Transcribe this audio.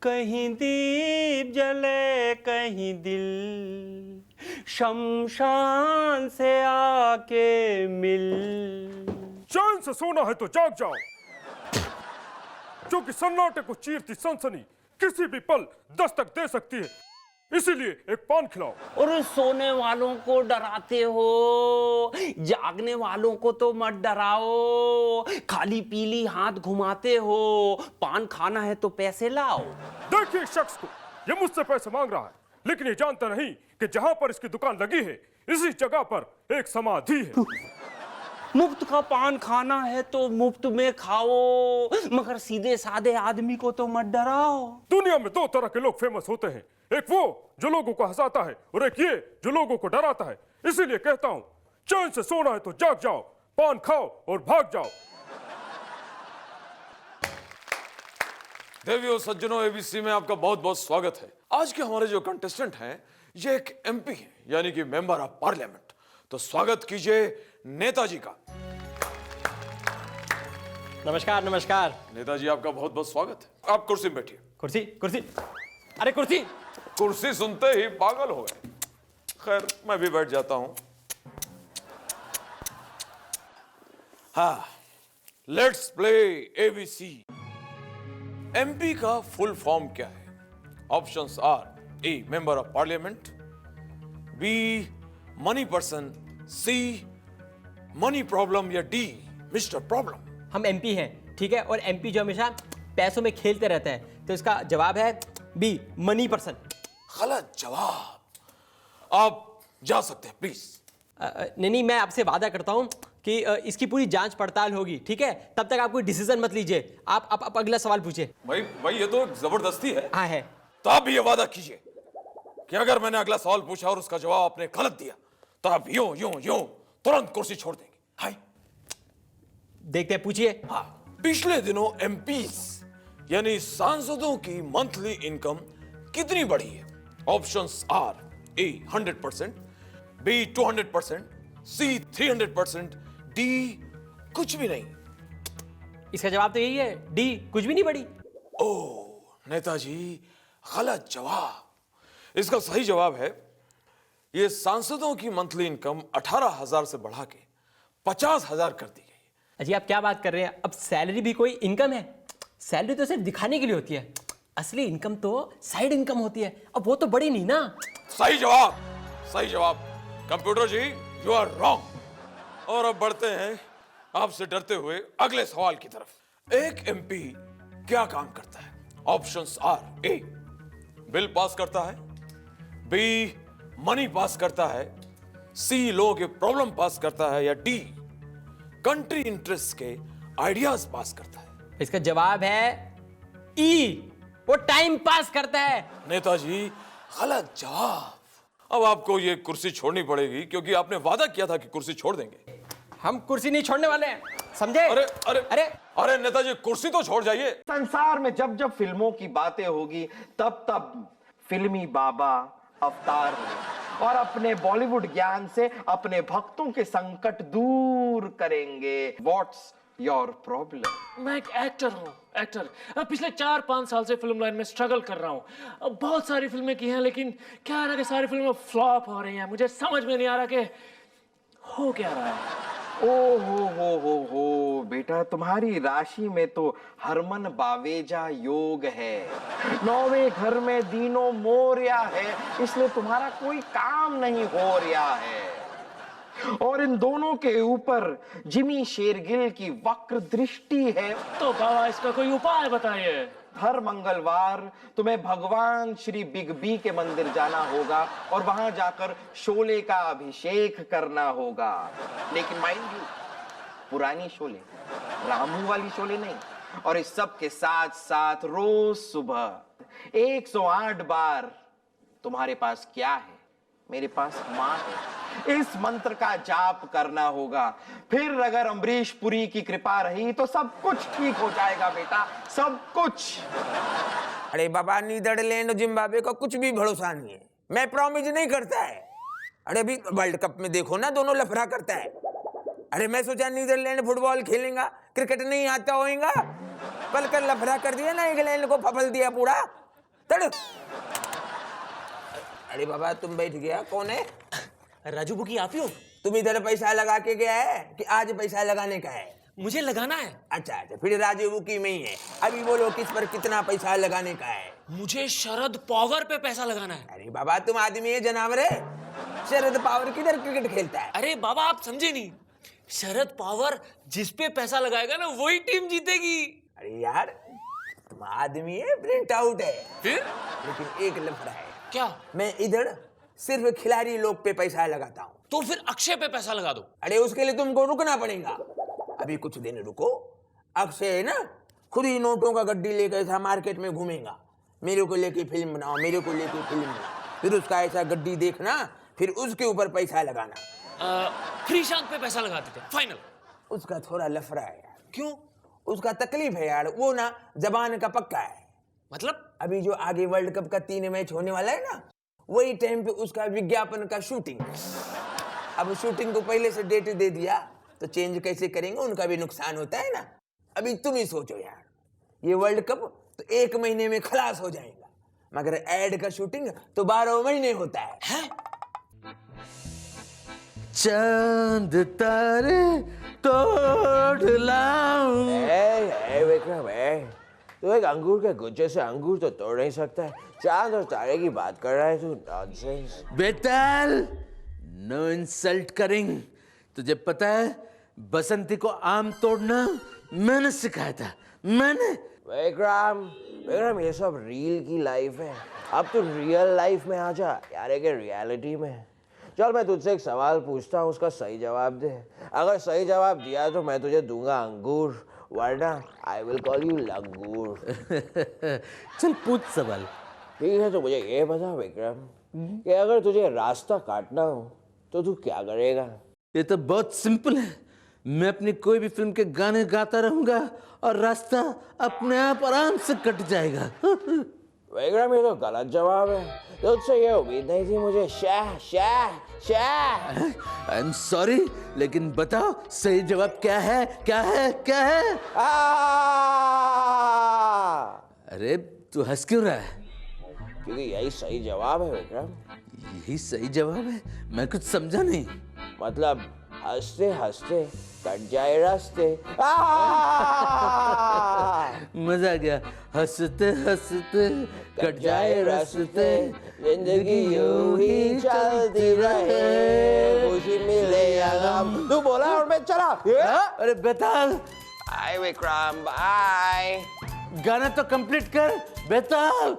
कहीं दीप जले कहीं दिल शमशान से आके मिल। चैन से सोना है तो जाग जाओ, क्योंकि सन्नाटे को चीरती सनसनी किसी भी पल दस्तक दे सकती है। इसीलिए एक पान खिलाओ। और सोने वालों को डराते हो, जागने वालों को तो मत डराओ। खाली पीली हाथ घुमाते हो, पान खाना है तो पैसे लाओ। देखिए इस शख्स को, ये मुझसे पैसे मांग रहा है, लेकिन ये जानता नहीं कि जहां पर इसकी दुकान लगी है इसी जगह पर एक समाधि है। मुफ्त का पान खाना है तो मुफ्त में खाओ, मगर सीधे साधे आदमी को तो मत डराओ। दुनिया में दो तरह के लोग फेमस होते हैं, एक वो जो लोगों को हंसाता है और एक ये जो लोगों को डराता है। इसीलिए कहता हूं, चैन से सोना है तो जाग जाओ, पान खाओ और भाग जाओ। देवियों सज्जनों, एबीसी में आपका बहुत बहुत स्वागत है। आज के हमारे जो कंटेस्टेंट हैं ये एक एमपी हैं, यानी कि मेंबर ऑफ पार्लियामेंट। तो स्वागत कीजिए नेताजी का। नमस्कार नमस्कार। नेताजी आपका बहुत बहुत स्वागत है। आप कुर्सी में बैठिए। कुर्सी कुर्सी, अरे कुर्सी। कुर्सी सुनते ही पागल हो गए। खैर मैं भी बैठ जाता हूं। हाँ, लेट्स प्ले एबीसी। एमपी का फुल फॉर्म क्या है? Options are A member of parliament, B money person, C money problem या डी मिस्टर प्रॉब्लम। हम एमपी हैं, ठीक है, और एमपी जो हमेशा पैसों में खेलते रहते हैं, तो इसका जवाब है बी मनी पर्सन। गलत जवाब। आप जा सकते हैं प्लीज। नहीं, मैं आपसे वादा करता हूं कि इसकी पूरी जांच पड़ताल होगी, ठीक है? तब तक आप कोई डिसीजन मत लीजिए। आप अगला सवाल पूछिए। भाई ये तो जबरदस्ती है। हाँ है। तो आप भी ये वादा कीजिए कि अगर मैंने अगला सवाल पूछा और उसका जवाब आपने गलत दिया तो आप यूं तुरंत कुर्सी छोड़ देंगे। हाय, देखते हैं, पूछिए। हाँ, पिछले दिनों एमपीज यानी सांसदों की मंथली इनकम कितनी बढ़ी है? Options are A 100%, B 200%, C 300%, D कुछ भी नहीं। इसका जवाब तो यही है, डी कुछ भी नहीं बढ़ी। ओह नेताजी, गलत जवाब। इसका सही जवाब है ये सांसदों की मंथली इनकम 18,000 से बढ़ा के 50,000 कर दी गई। अजी आप क्या बात कर रहे हैं? अब सैलरी भी कोई इनकम है? सैलरी तो सिर्फ दिखाने के लिए होती है, असली इनकम तो साइड इनकम होती है। अब वो तो बड़ी नहीं ना। सही जवाब, सही जवाब। Computer ji you are wrong. और अब बढ़ते हैं आपसे डरते हुए अगले सवाल की तरफ। एक एमपी क्या काम करता है? Options are A bill pass करता है, बी मनी पास करता है, सी लोगों के प्रॉब्लम पास करता है या डी कंट्री इंटरेस्ट के आइडियाज पास करता है। इसका जवाब है ई, वो टाइम पास करता है। नेताजी गलत जवाब। अब आपको ये कुर्सी छोड़नी पड़ेगी क्योंकि आपने वादा किया था कि कुर्सी छोड़ देंगे। हम कुर्सी नहीं छोड़ने वाले हैं, समझे? अरे अरे अरे अरे नेताजी कुर्सी तो छोड़ जाइए। संसार में जब जब फिल्मों की बातें होगी तब तब फिल्मी बाबा अवतार लें और अपने बॉलीवुड ज्ञान से अपने भक्तों के संकट दूर करेंगे। What's your problem? मैं एक एक्टर हूँ, एक्टर। पिछले 4-5 साल से फिल्म लाइन में स्ट्रगल कर रहा हूँ। बहुत सारी फिल्में की हैं, लेकिन क्या है ना कि सारी फिल्में फ्लॉप हो रही हैं। मुझे समझ में नहीं आ रहा कि हो क्या रहा है। ओ हो बेटा, तुम्हारी राशि में तो हरमन बावेजा योग है, 9वें घर में दीनो मोरिया है, इसलिए तुम्हारा कोई काम नहीं हो रहा है। और इन दोनों के ऊपर जिमी शेरगिल की वक्र दृष्टि है। तो बाबा इसका कोई उपाय बताइए। हर मंगलवार तुम्हें भगवान श्री बिग बी के मंदिर जाना होगा और वहां जाकर शोले का अभिषेक करना होगा। लेकिन माइंड यू, पुरानी शोले, रामू वाली शोले नहीं। और इस सब के साथ साथ रोज सुबह 108 बार तुम्हारे पास क्या है? मेरे पास मां है। इस मंत्र का जाप करना होगा। फिर अगर अमरीश पुरी की कृपा रही तो सब कुछ ठीक हो जाएगा बेटा, सब कुछ। अरे बाबा, नीदरलैंड और जिम्बाब्वे का कुछ भी भरोसा नहीं है। मैं प्रॉमिस नहीं करता है। अरे अभी वर्ल्ड कप में देखो ना, दोनों लफड़ा करता है। अरे मैं सोचा नीदरलैंड फुटबॉल खेलेगा, क्रिकेट नहीं आता होएगा। कल लफड़ा कर दिया ना, इंग्लैंड को फफल दिया पूरा। तड़। अरे बाबा तुम बैठ गया, कौन है? राजू बुकी आप ही हो? तुम इधर पैसा लगा के गया है कि आज पैसा लगाने का है? मुझे लगाना है। अच्छा अच्छा, फिर राजू बुकी में ही है। अभी बोलो किस पर कितना पैसा लगाने का है? मुझे शरद पावर पे पैसा लगाना है। अरे बाबा तुम आदमी है जानवर है? शरद पावर किधर क्रिकेट खेलता है? अरे बाबा आप समझे नहीं, शरद पावर जिस पे पैसा लगाएगा ना वही टीम जीतेगी। अरे यार तुम आदमी है प्रिंट आउट है। फिर लेकिन एक लफड़ा है। क्या? मैं इधर सिर्फ खिलाड़ी लोग पे पैसा लगाता हूँ। तो फिर अक्षय पे पैसा लगा दो। अरे उसके लिए तुमको रुकना पड़ेगा, अभी कुछ दिन रुको। अक्षय है ना, खुद ही नोटों का गड्डी लेकर ऐसा मार्केट में घूमेगा, मेरे को लेके फिल्म बनाओ, मेरे को लेके फिल्म बनाओ। फिर उसका ऐसा गड्डी देखना, फिर उसके ऊपर पैसा लगाना। श्रीशांत पे पैसा लगा देते फाइनल। उसका थोड़ा लफड़ा है यार। क्यों? उसका तकलीफ है यार, वो ना जबान का पक्का है। मतलब? अभी जो आगे वर्ल्ड कप का 3 मैच होने वाला है ना, वही टाइम पे उसका विज्ञापन का शूटिंग। अब शूटिंग को पहले से डेट दे दिया तो चेंज कैसे करेंगे, उनका भी नुकसान होता है ना। अभी तुम ही सोचो यार, ये वर्ल्ड कप तो 1 महीने में खलास हो जाएगा, मगर एड का शूटिंग तो 12 महीने होता है। चांद तारे तोड़ लाऊं। विक्रम तू एक अंगूर के गुच्छे से अंगूर तो तोड़ नहीं सकता है, चांद और तारे की बात कर रहा है तू। नॉनसेंस। बेताल, नो इंसल्ट करिंग। तुझे पता है बसंती को आम तोड़ना मैंने सिखाया था, मैंने। विक्रम ये सब रील की लाइफ है, अब तू रियल लाइफ में आ जा यार, एक रियलिटी में। चल मैं तुझसे एक सवाल पूछता हूँ, उसका सही जवाब दे। अगर सही जवाब दिया तो मैं तुझे दूंगा अंगूर, वरना आई विल कॉल यू लंगूर। चल पूछ सवाल। ठीक है, तो मुझे ये बता विक्रम कि अगर तुझे रास्ता काटना हो तो तू क्या करेगा? ये तो बहुत सिंपल है, मैं अपनी कोई भी फिल्म के गाने गाता रहूंगा और रास्ता अपने आप आराम से कट जाएगा। विक्रम ये तो गलत जवाब है, तुझसे ये उम्मीद नहीं थी मुझे। Shah Shah Shah. I am sorry, लेकिन बताओ सही जवाब क्या है, क्या है, क्या है? अरे तू हंस क्यों रहा है? क्योंकि यही सही जवाब है विक्रम। यही सही जवाब है? मैं कुछ समझा नहीं। मतलब हंसते हंसते कट जाए रास्ते। मजा आ गया। हंसते हंसते कट जाए रास्ते, जिंदगी यूं ही चलती रहे, खुशी मिले या गम। तू बोला और मैं चला। अरे बेताल, बाय विक्रम, बाय। गाना तो कंप्लीट कर बेताल।